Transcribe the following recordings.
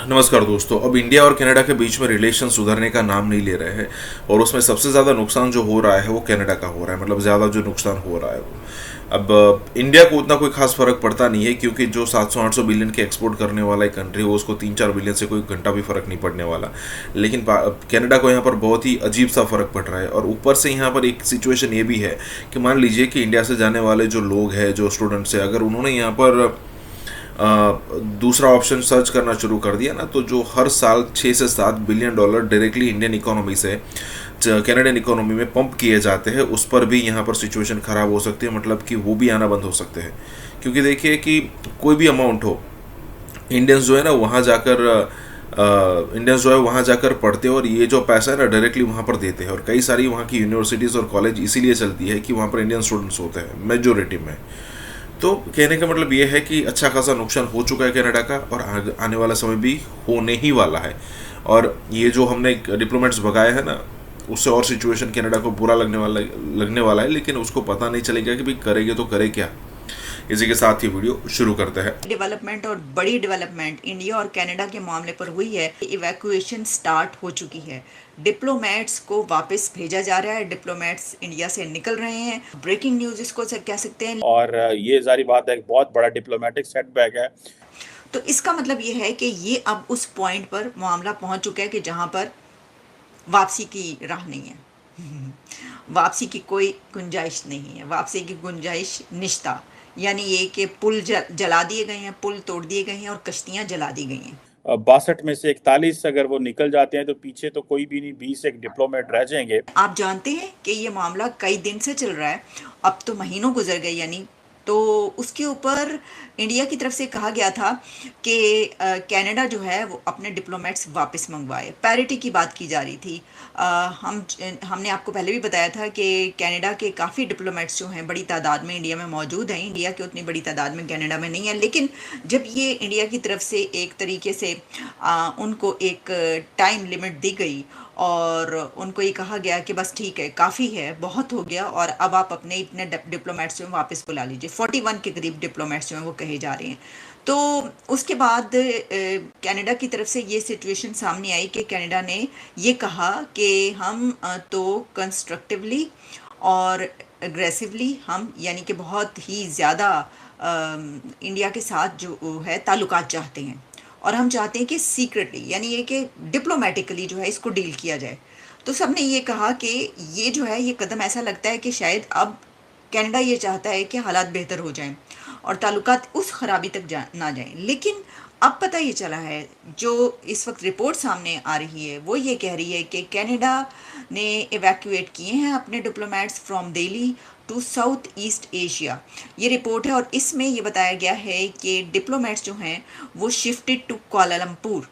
नमस्कार दोस्तों। अब इंडिया और कनाडा के बीच में रिलेशन सुधरने का नाम नहीं ले रहे हैं और उसमें सबसे ज़्यादा नुकसान जो हो रहा है वो कनाडा का हो रहा है। मतलब ज़्यादा जो नुकसान हो रहा है वो अब इंडिया को उतना कोई खास फर्क पड़ता नहीं है, क्योंकि जो 700-800 बिलियन के एक्सपोर्ट करने वाला एक कंट्री हो उसको 3-4 बिलियन से कोई घंटा भी फर्क नहीं पड़ने वाला। लेकिन कनाडा को यहाँ पर बहुत ही अजीब सा फर्क पड़ रहा है। और ऊपर से यहाँ पर एक सिचुएशन ये भी है कि मान लीजिए कि इंडिया से जाने वाले जो लोग हैं, जो स्टूडेंट्स हैं, अगर उन्होंने यहाँ पर दूसरा ऑप्शन सर्च करना शुरू कर दिया ना, तो जो हर साल 6 से 7 billion dollar directly Indian economy से कैनेडियन इकोनॉमी में पंप किए जाते हैं, उस पर भी यहाँ पर सिचुएशन ख़राब हो सकती है। मतलब कि वो भी आना बंद हो सकते हैं, क्योंकि देखिए कि कोई भी अमाउंट हो, इंडियंस जो है ना वहाँ जाकर इंडियंस जो है वहाँ जाकर पढ़ते हैं और ये जो पैसा है ना डायरेक्टली वहाँ पर देते हैं। और कई सारी वहाँ की यूनिवर्सिटीज़ और कॉलेज इसीलिए चलती है कि वहाँ पर इंडियन स्टूडेंट्स होते हैं मेजोरिटी में। तो कहने का मतलब ये है कि अच्छा खासा नुकसान हो चुका है कनाडा का, और आने वाला समय भी होने ही वाला है। और ये जो हमने डिप्लोमेट्स भगाए हैं ना, उससे और सिचुएशन कनाडा को बुरा लगने वाला है, लेकिन उसको पता नहीं चलेगा कि भाई करेंगे तो करे क्या। इसी के साथ ही वीडियो शुरू करते हैं। डेवलपमेंट और बड़ी डेवलपमेंट इंडिया और कनाडा के मामले पर हुई है। इवैक्यूएशन स्टार्ट हो चुकी है। डिप्लोमेट्स को वापस भेजा जा रहा है। डिप्लोमेट्स इंडिया से निकल रहे हैं। ब्रेकिंग न्यूज इसको कह सकते हैं। और ये जारी बात है, एक बहुत बड़ा डिप्लोमेटिक सेटबैक है। तो इसका मतलब ये है कि ये अब उस पॉइंट पर मामला पहुंच चुका है कि जहां पर वापसी की राह नहीं है। वापसी की कोई गुंजाइश नहीं है। वापसी की गुंजाइश निश्ता, यानी ये कि पुल जला दिए गए हैं, पुल तोड़ दिए गए हैं और कश्तियां जला दी गई हैं। 62 में से 41 अगर वो निकल जाते हैं तो पीछे तो कोई भी नहीं, 20 एक डिप्लोमेट रह जाएंगे। आप जानते हैं कि ये मामला कई दिन से चल रहा है, अब तो महीनों गुजर गए। यानी तो उसके ऊपर इंडिया की तरफ से कहा गया था कि कनाडा जो है वो अपने डिप्लोमेट्स वापस मंगवाए। पैरिटी की बात की जा रही थी। हमने आपको पहले भी बताया था कि कनाडा के काफ़ी डिप्लोमेट्स जो हैं बड़ी तादाद में इंडिया में मौजूद हैं। इंडिया के उतनी बड़ी तादाद में कनाडा में नहीं है, लेकिन जब ये इंडिया की तरफ से एक तरीके से उनको एक टाइम लिमिट दी गई और उनको ये कहा गया कि बस ठीक है, काफ़ी है, बहुत हो गया और अब आप अपने इतने डिप्लोमेट्स जो हैं वापस बुला लीजिए। 41 के करीब डिप्लोमेट्स जो हैं वो कहे जा रहे हैं। तो उसके बाद कनाडा की तरफ से ये सिचुएशन सामने आई कि कनाडा ने ये कहा कि हम तो कंस्ट्रक्टिवली और एग्रेसिवली हम, यानी कि बहुत ही ज़्यादा इंडिया के साथ जो है ताल्लुकात चाहते हैं, और हम चाहते हैं कि सीक्रेटली, यानी ये कि डिप्लोमेटिकली जो है इसको डील किया जाए। तो सबने ये कहा कि ये जो है ये कदम ऐसा लगता है कि शायद अब कनाडा ये चाहता है कि हालात बेहतर हो जाएं और ताल्लुकात उस खराबी तक ना जाएं। लेकिन अब पता ये चला है, जो इस वक्त रिपोर्ट सामने आ रही है वो ये कह रही है कि कनाडा ने इवैक्यूएट किए हैं अपने diplomats from Delhi to south east Asia. ये रिपोर्ट है और इसमें ये बताया गया है कि डिप्लोमेट्स जो हैं वो शिफ्टेड टू कुआलालंपुर।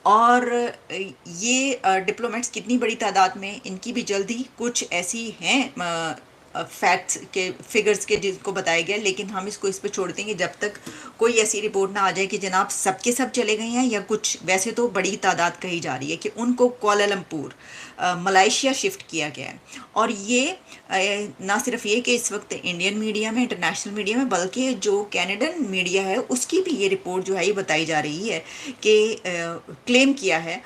और ये डिप्लोमेट्स कितनी बड़ी तादाद में, इनकी भी जल्दी कुछ ऐसी हैं फैक्ट्स के फिगर्स के जिनको बताया गया, लेकिन हम इसको इस पे छोड़ देंगे जब तक कोई ऐसी रिपोर्ट ना आ जाए कि जनाब सबके सब चले गए हैं, या कुछ वैसे तो बड़ी तादाद कही जा रही है कि उनको कुआलालंपुर मलाइशिया शिफ्ट किया गया है। और ये ना सिर्फ ये कि इस वक्त इंडियन मीडिया में, इंटरनेशनल मीडिया में, बल्कि जो कैनेडियन मीडिया है उसकी भी ये रिपोर्ट जो है ये बताई जा रही है कि क्लेम किया है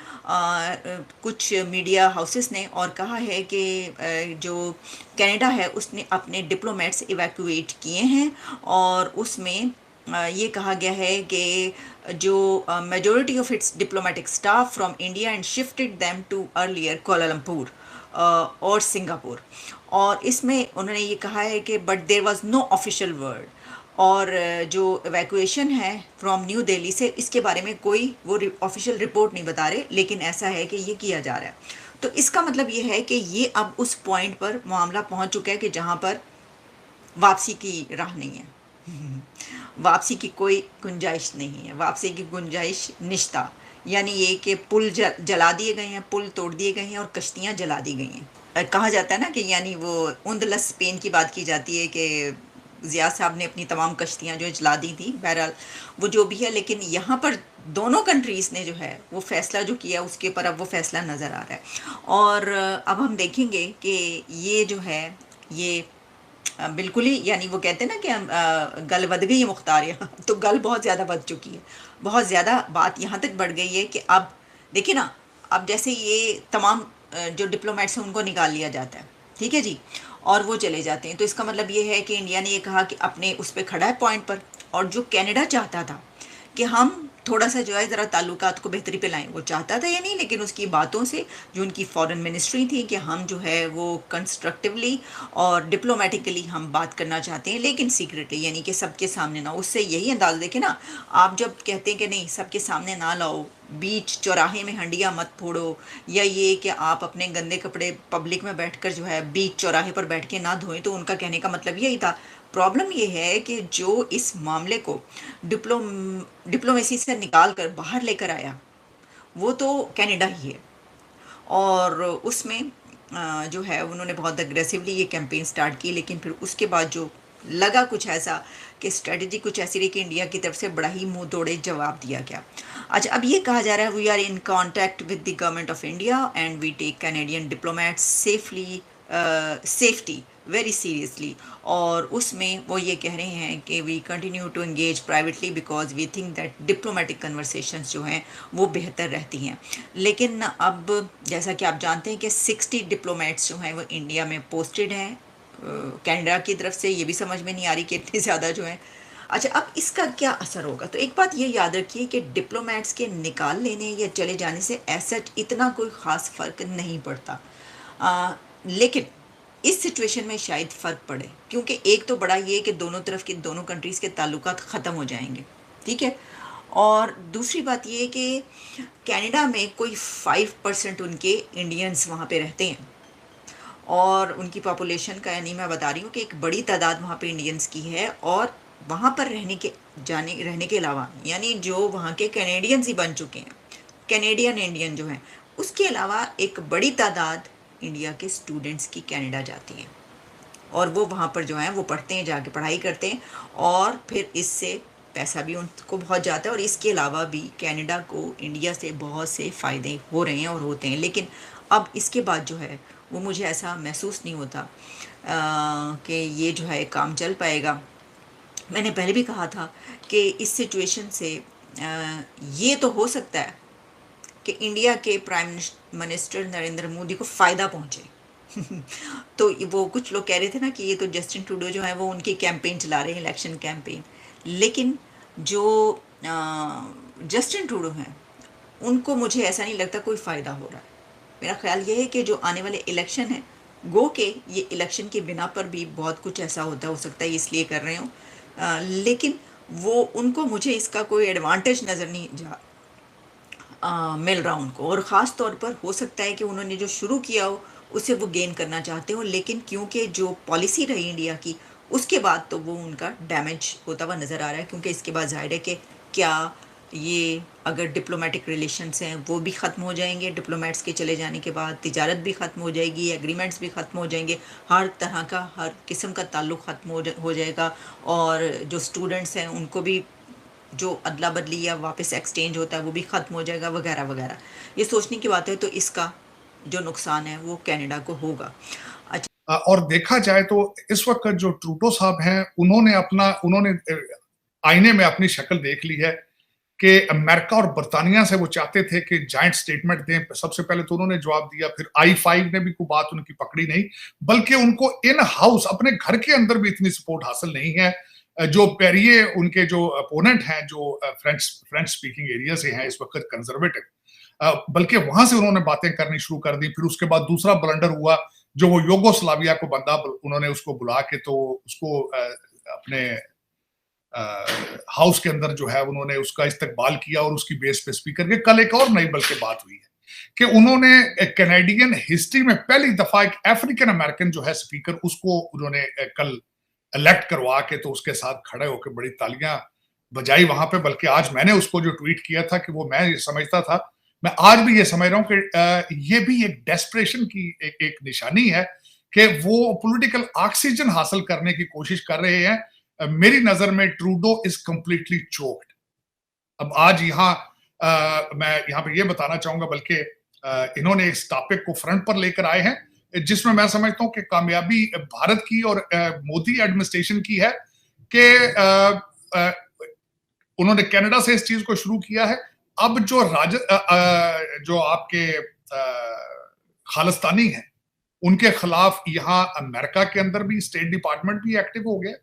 कुछ मीडिया हाउसेस ने और कहा है कि जो कनाडा है उसने अपने डिप्लोमेट्स इवैक्यूएट किए हैं और उसमें ये कहा गया है कि जो majority of its diplomatic staff from India and shifted them to earlier Kuala Lumpur और सिंगापुर। और इसमें उन्होंने ये कहा है कि but there was no official word, और जो इवैक्यूएशन है फ्रॉम न्यू दिल्ली से, इसके बारे में कोई वो ऑफिशियल रिपोर्ट नहीं बता रहे, लेकिन ऐसा है कि ये किया जा रहा है। तो इसका मतलब ये है कि ये अब उस पॉइंट पर मामला पहुंच चुका है कि जहां पर वापसी की राह नहीं है। वापसी की कोई गुंजाइश नहीं है। वापसी की गुंजाइश निश्ता, यानी ये कि पुल जला दिए गए हैं, पुल तोड़ दिए गए हैं और कश्तियां जला दी गई हैं। कहा जाता है ना कि यानी वो उंदलस स्पेन की बात की जाती है कि ज़िया साहब ने अपनी तमाम कश्तियाँ जो जला दी थी। बहरहाल वो जो भी है, लेकिन यहाँ पर दोनों कंट्रीज़ ने जो है वो फ़ैसला जो किया उसके ऊपर अब वो फ़ैसला नज़र आ रहा है। और अब हम देखेंगे कि ये जो है ये बिल्कुल ही, यानी वो कहते हैं ना कि गल बध गई है मुख्तार यहाँ तो गल बहुत ज़्यादा बध चुकी है, बहुत ज़्यादा बात यहाँ तक बढ़ गई है कि अब देखिए ना, अब जैसे ये तमाम जो डिप्लोमेट्स हैं उनको निकाल लिया जाता है, ठीक है जी, और वो चले जाते हैं, तो इसका मतलब ये है कि इंडिया ने ये कहा कि अपने उस पर खड़ा है पॉइंट पर। और जो कनाडा चाहता था कि हम थोड़ा सा जो है ज़रा ताल्लुकात को बेहतरी पे लाएं, वो चाहता था या नहीं, लेकिन उसकी बातों से जो उनकी फॉरेन मिनिस्ट्री थी कि हम जो है वो कंस्ट्रक्टिवली और डिप्लोमेटिकली हम बात करना चाहते हैं, लेकिन सीक्रेटली, यानी कि सबके सामने ना, उससे यही अंदाज़ देखे ना, आप जब कहते हैं कि नहीं सबके सामने ना लाओ, बीच चौराहे में हंडिया मत फोड़ो, या ये कि आप अपने गंदे कपड़े पब्लिक में बैठकर जो है बीच चौराहे पर बैठ के ना धोएं, तो उनका कहने का मतलब यही था। प्रॉब्लम ये है कि जो इस मामले को डिप्लोमेसी से निकाल कर बाहर लेकर आया वो तो कनाडा ही है। और उसमें जो है उन्होंने बहुत अग्रेसिवली ये कैंपेन स्टार्ट की, लेकिन फिर उसके बाद जो लगा कुछ ऐसा कि स्ट्रेटजी कुछ ऐसी रही कि इंडिया की तरफ से बड़ा ही मुंह तोड़े जवाब दिया गया। अच्छा, अब ये कहा जा रहा है we are in contact with the government of India and we take Canadian diplomats safety very seriously. और उसमें वो ये कह रहे हैं कि we continue to engage privately because we think that diplomatic conversations जो हैं वो बेहतर रहती हैं। लेकिन अब जैसा कि आप जानते हैं कि 60 डिप्लोमेट्स जो हैं वो इंडिया में पोस्टेड हैं कनाडा की तरफ से। ये भी समझ में नहीं आ रही कि इतने ज़्यादा जो हैं। अच्छा, अब इसका क्या असर होगा? तो एक बात ये याद रखिए कि डिप्लोमेट्स के निकाल लेने या चले जाने से ऐसा इतना कोई ख़ास फ़र्क नहीं पड़ता, लेकिन इस सिचुएशन में शायद फ़र्क पड़े, क्योंकि एक तो बड़ा ये कि दोनों तरफ के दोनों कंट्रीज़ के ताल्लुकात ख़त्म हो जाएंगे, ठीक है। और दूसरी बात ये कि कनाडा में कोई 5% उनके इंडियंस वहाँ पे रहते हैं, और उनकी पॉपुलेशन का, यानी मैं बता रही हूँ कि एक बड़ी तादाद वहाँ पे इंडियंस की है। और वहाँ पर रहने के अलावा, यानी जो वहाँ के कैनेडियंस ही बन चुके हैं, कैनेडियन इंडियन जो हैं, उसके अलावा एक बड़ी तादाद इंडिया के स्टूडेंट्स की कनाडा जाती हैं, और वो वहाँ पर जो हैं वो पढ़ते हैं, जाके पढ़ाई करते हैं, और फिर इससे पैसा भी उनको बहुत जाता है। और इसके अलावा भी कनाडा को इंडिया से बहुत से फ़ायदे हो रहे हैं और होते हैं। लेकिन अब इसके बाद जो है वो मुझे ऐसा महसूस नहीं होता कि ये जो है काम चल पाएगा। मैंने पहले भी कहा था कि इस सिचुएशन से ये तो हो सकता है कि इंडिया के प्राइम मिनिस्टर नरेंद्र मोदी को फ़ायदा पहुंचे तो वो कुछ लोग कह रहे थे ना कि ये तो जस्टिन ट्रूडो जो है वो उनकी कैंपेन चला रहे हैं, इलेक्शन कैंपेन। लेकिन जो जस्टिन ट्रूडो हैं उनको मुझे ऐसा नहीं लगता कोई फ़ायदा हो रहा है। मेरा ख्याल ये है कि जो आने वाले इलेक्शन हैं, गो के ये इलेक्शन की बिना पर भी बहुत कुछ ऐसा हो सकता है इसलिए कर रहे हो, लेकिन वो उनको, मुझे इसका कोई एडवांटेज नज़र नहीं मिल रहा उनको। और ख़ास तौर पर हो सकता है कि उन्होंने जो शुरू किया हो उसे वो गेन करना चाहते हो, लेकिन क्योंकि जो पॉलिसी रही इंडिया की उसके बाद तो वो उनका डैमेज होता हुआ नज़र आ रहा है। क्योंकि इसके बाद ज़ाहिर है कि क्या ये अगर डिप्लोमेटिक रिलेशंस हैं वो भी ख़त्म हो जाएंगे, डिप्लोमेट्स के चले जाने के बाद तिजारत भी ख़त्म हो जाएगी, एग्रीमेंट्स भी ख़त्म हो जाएंगे, हर तरह का हर किस्म का ताल्लुक़ ख़त्म हो जाएगा। और जो स्टूडेंट्स हैं उनको भी जो अदला बदली या वापस एक्सचेंज होता है वो भी ख़त्म हो जाएगा, वगैरह वगैरह। ये सोचने की बात है। तो इसका जो नुकसान है वो कनाडा को होगा। अच्छा, और देखा जाए तो इस वक्त जो ट्रूडो साहब हैं उन्होंने आईने में अपनी शक्ल देख ली है कि अमेरिका और बर्तानिया से वो चाहते थे कि जॉइंट स्टेटमेंट दें। सबसे पहले तो उन्होंने जवाब दिया, फिर I-5 ने भी कोई बात उनकी पकड़ी नहीं, बल्कि उनको इन हाउस अपने घर के अंदर भी इतनी सपोर्ट हासिल नहीं है। जो पेरिये उनके जो अपोनेंट हैं, जो फ्रेंच स्पीकिंग एरिया से हैं इस वक्त कंजर्वेटिव, बल्कि वहां से उन्होंने बातें करनी शुरू कर दी। फिर उसके बाद दूसरा ब्लंडर हुआ जो वो योगोस्लाविया को बंदा उन्होंने उसको बुला के तो उसको अपने हाउस के अंदर जो है उन्होंने उसका इस्तकबाल किया और उसकी बेस पे स्पीकर के कल एक और नई बल्कि बात हुई है कि उन्होंने कैनेडियन हिस्ट्री में पहली दफा एक अफ्रीकन अमेरिकन जो है स्पीकर उसको उन्होंने कल इलेक्ट करवा के तो उसके साथ खड़े होकर बड़ी तालियां बजाई वहां पे। बल्कि आज मैंने उसको जो ट्वीट किया था कि वो मैं ये समझता था, मैं आज भी ये समझ रहा हूं कि ये भी एक डेस्परेशन की एक निशानी है कि वो पॉलिटिकल ऑक्सीजन हासिल करने की कोशिश कर रहे हैं। मेरी नजर में ट्रूडो इज कंप्लीटली चोक्ड। अब आज मैं यहाँ पे ये बताना चाहूंगा, बल्कि इन्होंने इस टॉपिक को फ्रंट पर लेकर आए हैं जिसमें मैं समझता हूं कि कामयाबी भारत की और मोदी एडमिनिस्ट्रेशन की है कि उन्होंने कनाडा से इस चीज को शुरू किया है। अब जो जो आपके खालिस्तानी हैं उनके खिलाफ यहाँ अमेरिका के अंदर भी स्टेट डिपार्टमेंट भी एक्टिव हो गया,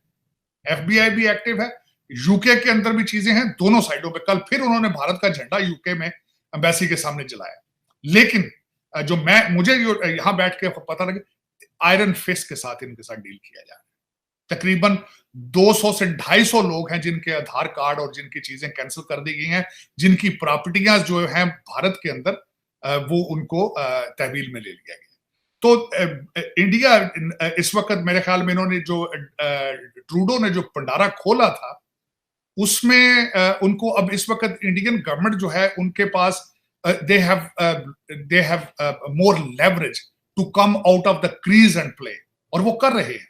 FBI भी एक्टिव है, यूके के अंदर भी चीजें हैं दोनों साइडों पे। कल फिर उन्होंने भारत का झंडा यूके में एम्बेसी के सामने जलाया। लेकिन जो मुझे यहां बैठ के पता लगे, आयरन फिस्ट के साथ इनके साथ डील किया जा रहा है। तकरीबन 200 से 250 लोग हैं जिनके आधार कार्ड और जिनकी चीजें कैंसिल कर दी गई हैं, जिनकी प्रॉपर्टियां जो हैं भारत के अंदर वो उनको तहवील में ले लिया गया। तो इंडिया इस वक्त मेरे ख्याल में इन्होंने जो ट्रूडो ने जो भंडारा खोला था उसमें उनको अब इस वक्त इंडियन गवर्नमेंट जो है उनके पास they have more leverage to come out of the crease and play, और वो कर रहे हैं।